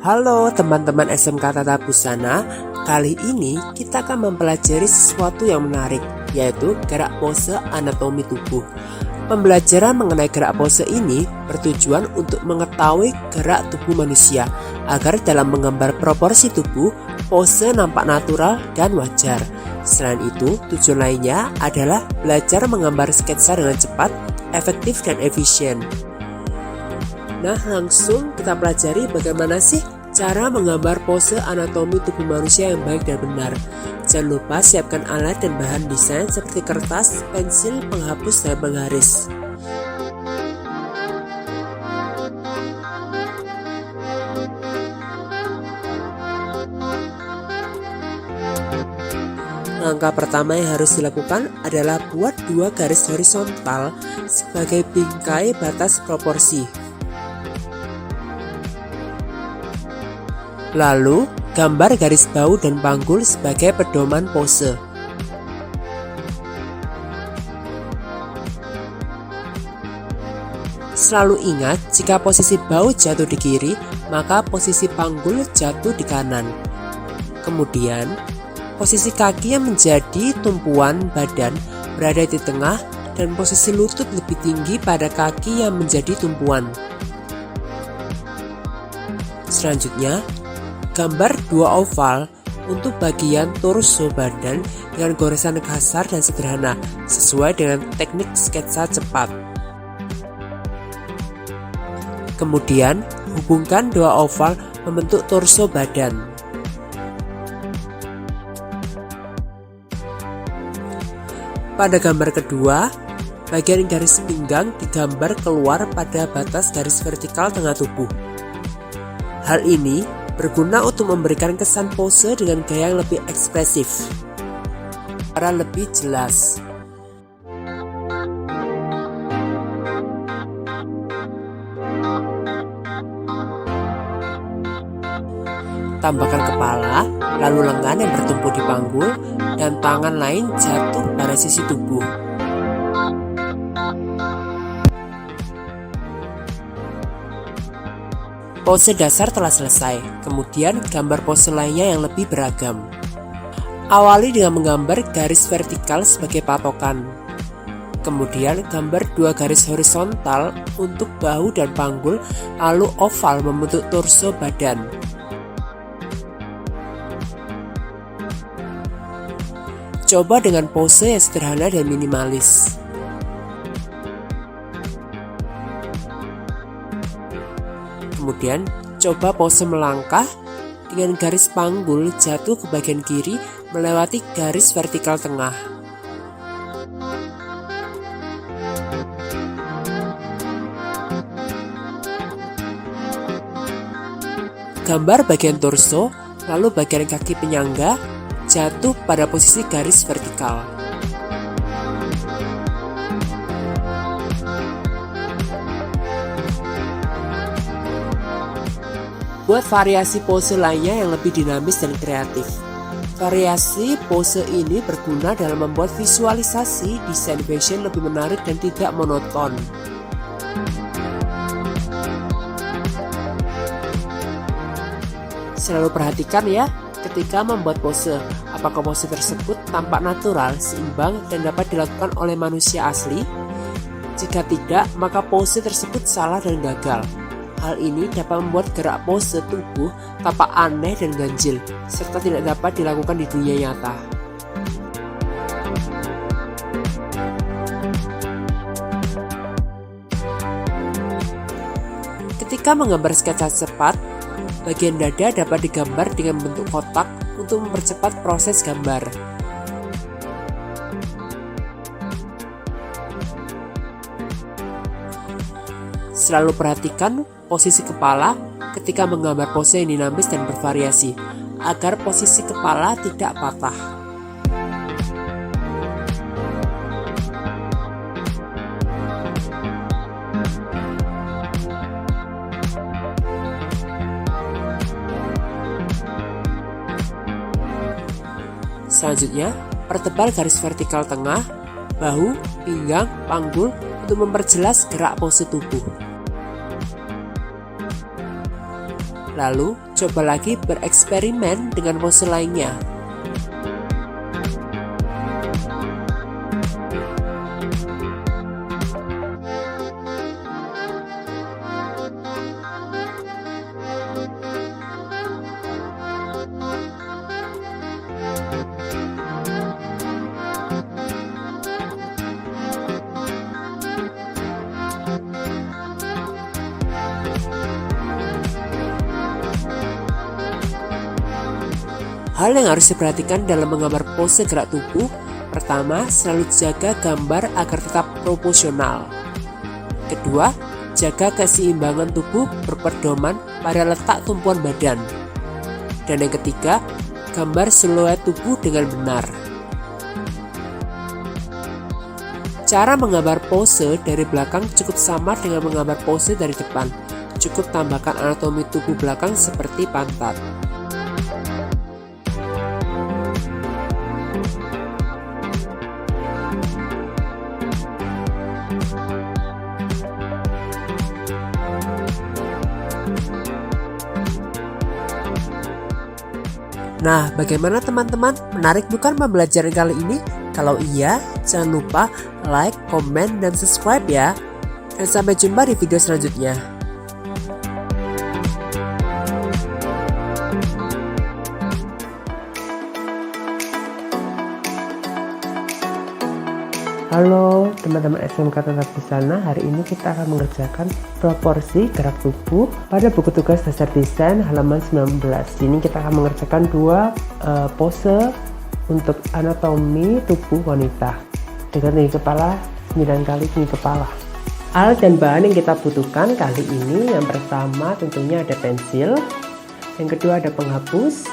Halo teman-teman SMK Tata Busana, kali ini kita akan mempelajari sesuatu yang menarik, yaitu gerak pose anatomi tubuh. Pembelajaran mengenai gerak pose ini bertujuan untuk mengetahui gerak tubuh manusia, agar dalam menggambar proporsi tubuh, pose nampak natural dan wajar. Selain itu, tujuan lainnya adalah belajar menggambar sketsa dengan cepat, efektif, dan efisien. Nah, langsung kita pelajari bagaimana sih cara menggambar pose anatomi tubuh manusia yang baik dan benar. Jangan lupa siapkan alat dan bahan desain seperti kertas, pensil, penghapus, dan penggaris. Langkah pertama yang harus dilakukan adalah buat dua garis horizontal sebagai bingkai batas proporsi. Lalu, gambar garis bahu dan panggul sebagai pedoman pose. Selalu ingat, jika posisi bahu jatuh di kiri, maka posisi panggul jatuh di kanan. Kemudian, posisi kaki yang menjadi tumpuan badan berada di tengah dan posisi lutut lebih tinggi pada kaki yang menjadi tumpuan. Selanjutnya, gambar dua oval untuk bagian torso badan dengan goresan kasar dan sederhana sesuai dengan teknik sketsa cepat. Kemudian, hubungkan dua oval membentuk torso badan. Pada gambar kedua, bagian garis pinggang digambar keluar pada batas garis vertikal tengah tubuh. Hal ini berguna untuk memberikan kesan pose dengan gaya yang lebih ekspresif, secara lebih jelas. Tambahkan kepala, lalu lengan yang bertumpu di panggul, dan tangan lain jatuh pada sisi tubuh. Pose dasar telah selesai, kemudian gambar pose lainnya yang lebih beragam. Awali dengan menggambar garis vertikal sebagai patokan. Kemudian gambar dua garis horizontal untuk bahu dan panggul, lalu oval membentuk torso badan. Coba dengan pose yang sederhana dan minimalis. Kemudian, coba pose melangkah dengan garis panggul jatuh ke bagian kiri melewati garis vertikal tengah. Gambar bagian torso, lalu bagian kaki penyangga jatuh pada posisi garis vertikal. Buat variasi pose lainnya yang lebih dinamis dan kreatif. Variasi pose ini berguna dalam membuat visualisasi desain fashion lebih menarik dan tidak monoton. Selalu perhatikan ya, ketika membuat pose, apakah pose tersebut tampak natural, seimbang, dan dapat dilakukan oleh manusia asli? Jika tidak, maka pose tersebut salah dan gagal. Hal ini dapat membuat gerak pose tubuh tampak aneh dan ganjil, serta tidak dapat dilakukan di dunia nyata. Ketika menggambar sketsa cepat, bagian dada dapat digambar dengan bentuk kotak untuk mempercepat proses gambar. Selalu perhatikan posisi kepala ketika menggambar pose yang dinamis dan bervariasi, agar posisi kepala tidak patah. Selanjutnya, pertebal garis vertikal tengah, bahu, pinggang, panggul untuk memperjelas gerak pose tubuh. Lalu, coba lagi bereksperimen dengan pose lainnya. Hal yang harus diperhatikan dalam menggambar pose gerak tubuh, pertama, selalu jaga gambar agar tetap proporsional. Kedua, jaga keseimbangan tubuh berpedoman pada letak tumpuan badan. Dan yang ketiga, gambar siluet tubuh dengan benar. Cara menggambar pose dari belakang cukup sama dengan menggambar pose dari depan. Cukup tambahkan anatomi tubuh belakang seperti pantat. Nah, bagaimana teman-teman? Menarik bukan pembelajaran kali ini? Kalau iya, jangan lupa like, komen, dan subscribe ya. Dan sampai jumpa di video selanjutnya. Halo teman-teman SMK Tatap Busana, hari ini kita akan mengerjakan proporsi gerak tubuh pada buku tugas dasar desain halaman 19. Ini kita akan mengerjakan dua pose untuk anatomi tubuh wanita dengan tinggi kepala 9 kali tinggi kepala. Alat dan bahan yang kita butuhkan kali ini, yang pertama tentunya ada pensil, yang kedua ada penghapus,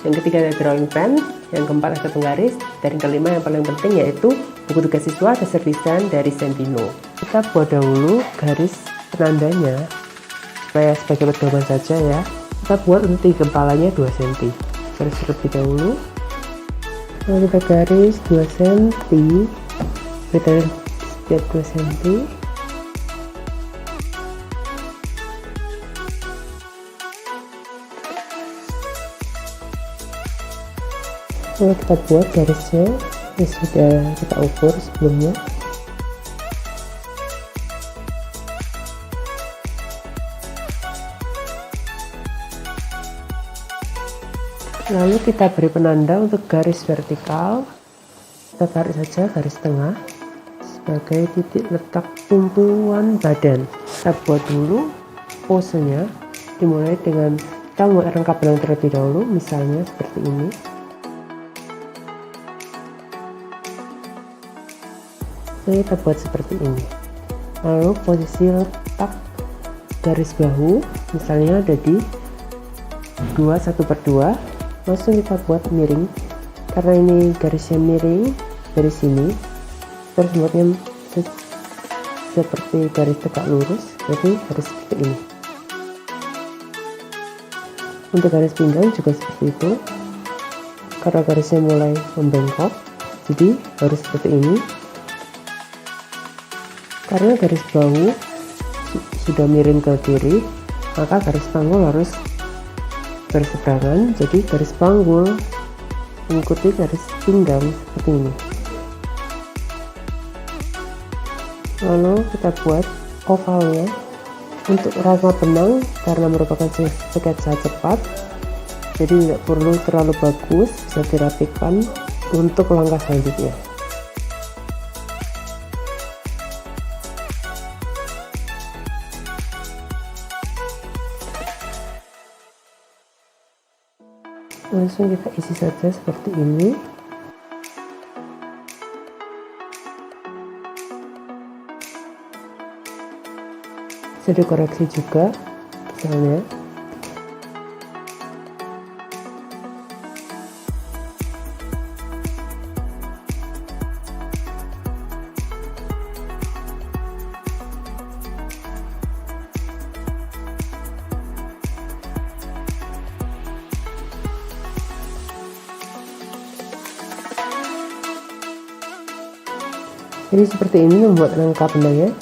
yang ketiga ada drawing pen, yang keempat ada penggaris, dan yang kelima yang paling penting yaitu buku tugas siswa dasar desain dari Sempino. Kita buat dahulu garis penandanya supaya sebagai pedoman saja ya. Kita buat untuk tinggi kepalanya 2 cm. Garis terlebih dahulu. Lalu kita garis 2 cm. Kita setiap 2 cm. Lalu kita buat garisnya yang sudah kita ukur sebelumnya. Lalu kita beri penanda untuk garis vertikal. Kita tarik saja garis tengah sebagai titik letak tumpuan badan. Kita buat dulu posenya, dimulai dengan kita membuat rangka benang terlebih dahulu, misalnya seperti ini. Kita buat seperti ini. Lalu posisi letak garis bahu misalnya ada di 1/2, langsung kita buat miring. Karena ini garisnya miring dari sini, terus buatnya seperti garis tegak lurus, jadi harus seperti ini. Untuk garis pinggang juga seperti itu, karena garisnya mulai membengkok, jadi harus seperti ini. Karena garis bahu sudah miring ke kiri, maka garis panggul harus berseberangan, jadi garis panggul mengikuti garis pinggang seperti ini. Lalu kita buat ovalnya. Untuk rangka benang, karena merupakan sketsa cepat, jadi tidak perlu terlalu bagus, bisa dirapikan untuk langkah selanjutnya. Langsung kita isi saja seperti ini. Bisa dikoreksi juga misalnya. Jadi seperti ini membuat rangka benangnya.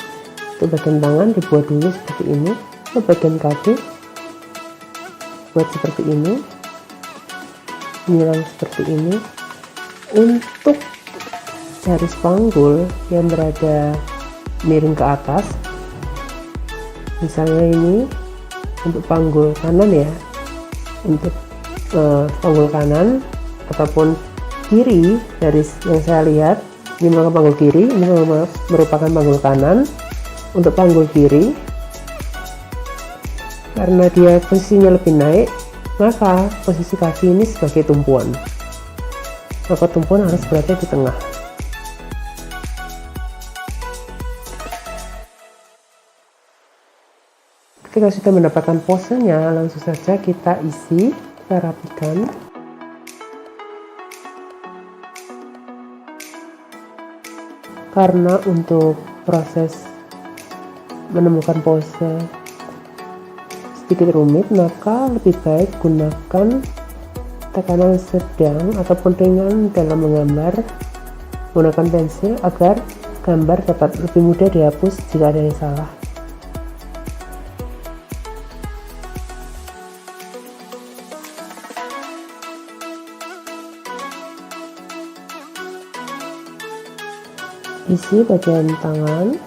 Untuk bagian tangan dibuat dulu seperti ini. Untuk bagian kaki buat seperti ini, menyilang seperti ini. Untuk garis panggul yang berada miring ke atas, misalnya ini untuk panggul kanan ya, untuk panggul kanan ataupun kiri, garis yang saya lihat ini merupakan panggul kiri, ini merupakan panggul kanan. Untuk panggul kiri, karena dia posisinya lebih naik, maka posisi kaki ini sebagai tumpuan, maka tumpuan harus berada di tengah. Ketika sudah mendapatkan posenya, langsung saja kita isi, kita rapikan. Karena untuk proses menemukan pose sedikit rumit, maka lebih baik gunakan tekanan sedang ataupun ringan dalam menggambar menggunakan pensil agar gambar dapat lebih mudah dihapus jika ada yang salah. Isi bagian tangan.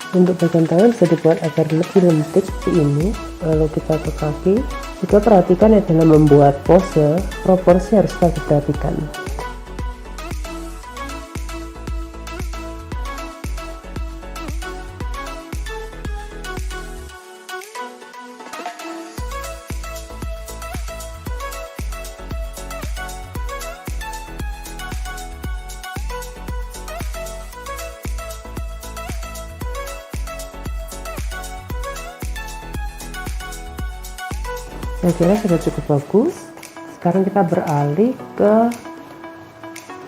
Untuk bagian tangan bisa dibuat agar lebih lentik seperti ini. Lalu kita ke kaki. Juga perhatikan ya, dalam membuat pose, proporsi harus kita perhatikan. Saya kira sudah cukup bagus. Sekarang kita beralih ke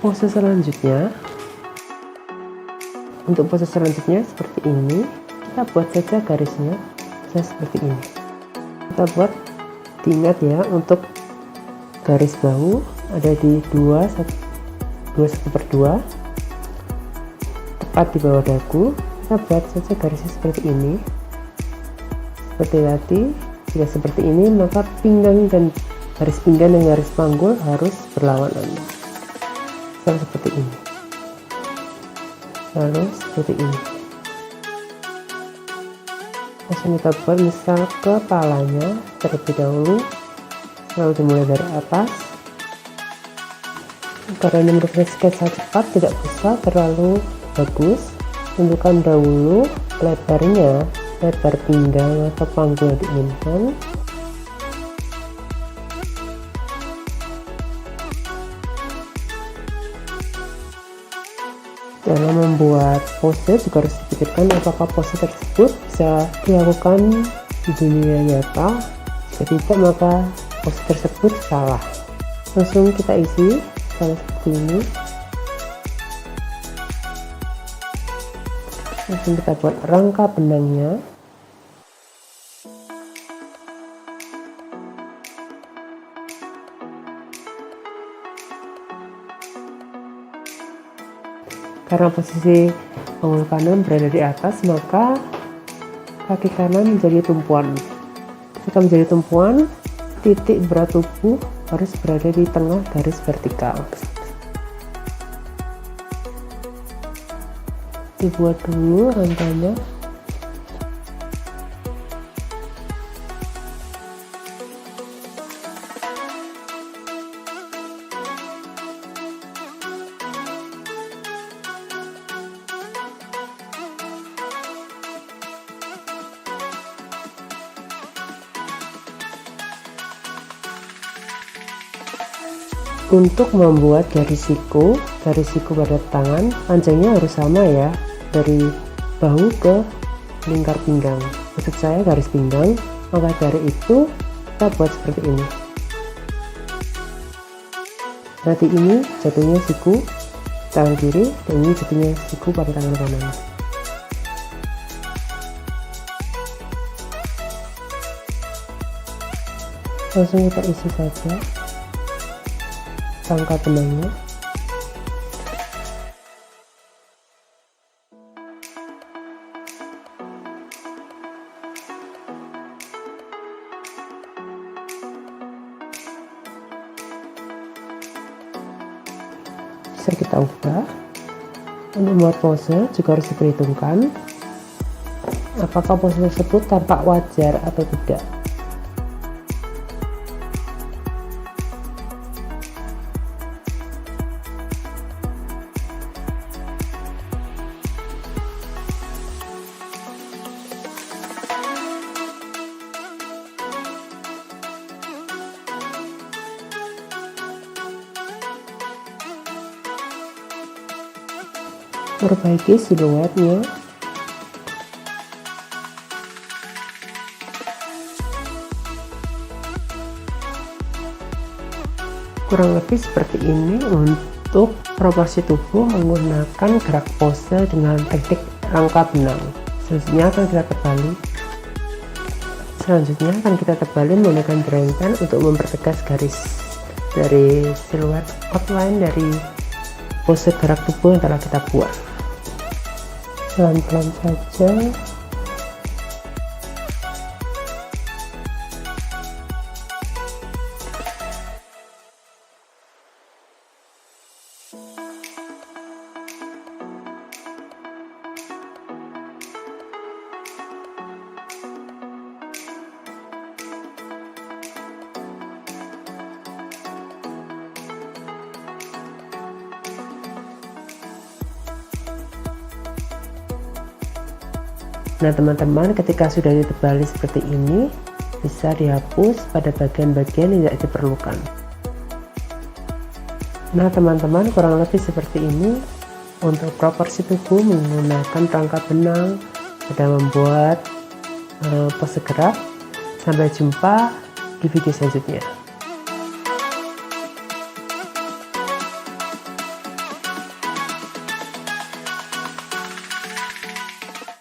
pose selanjutnya. Untuk pose selanjutnya seperti ini, kita buat saja garisnya seperti ini. Kita buat, diingat ya, untuk garis bahu ada di 2,1/2 tepat di bawah dagu. Kita buat saja garisnya seperti ini. Seperti tadi, jika seperti ini, maka pinggang dan garis pinggang dan garis panggul harus berlawanan. Seperti ini. Lalu seperti ini. Langsung kita buat misal kepalanya terlebih dahulu. Lalu dimulai dari atas. Karena ini merupakan sketsa cepat, tidak usah terlalu bagus. Tentukan dahulu lebarnya, lebar pinggang atau panggul yang diinginkan. Dalam membuat pose juga harus dipikirkan apakah pose tersebut bisa dilakukan di dunia nyata. Jika tidak, maka pose tersebut salah. Langsung kita isi seperti ini. Langsung kita buat rangka benangnya. Karena posisi panggul kanan berada di atas, maka kaki kanan menjadi tumpuan. Ketika menjadi tumpuan, titik berat tubuh harus berada di tengah garis vertikal. Dibuat dulu rangkanya. Untuk membuat garis siku pada tangan, panjangnya harus sama ya, dari bahu ke lingkar pinggang. Maksud saya garis pinggang, maka dari itu kita buat seperti ini. Berarti ini jatuhnya siku tangan kiri, dan ini jatuhnya siku pada tangan kanan. Langsung kita isi saja rangka benangnya. bisa kita ubah. Untuk membuat pose juga harus diperhitungkan apakah pose tersebut tampak wajar atau tidak. Perbaiki siluetnya. Kurang lebih seperti ini untuk proporsi tubuh menggunakan gerak pose dengan teknik rangka benang. Selanjutnya akan kita tebali menggunakan drying pen untuk mempertegas garis dari siluet outline dari pose gerak tubuh yang telah kita buat. Pelan-pelan saja. Nah teman-teman, ketika sudah ditebali seperti ini, bisa dihapus pada bagian-bagian yang tidak diperlukan. Nah teman-teman, kurang lebih seperti ini untuk proporsi tubuh menggunakan rangka benang pada membuat pose gerak. Sampai jumpa di video selanjutnya.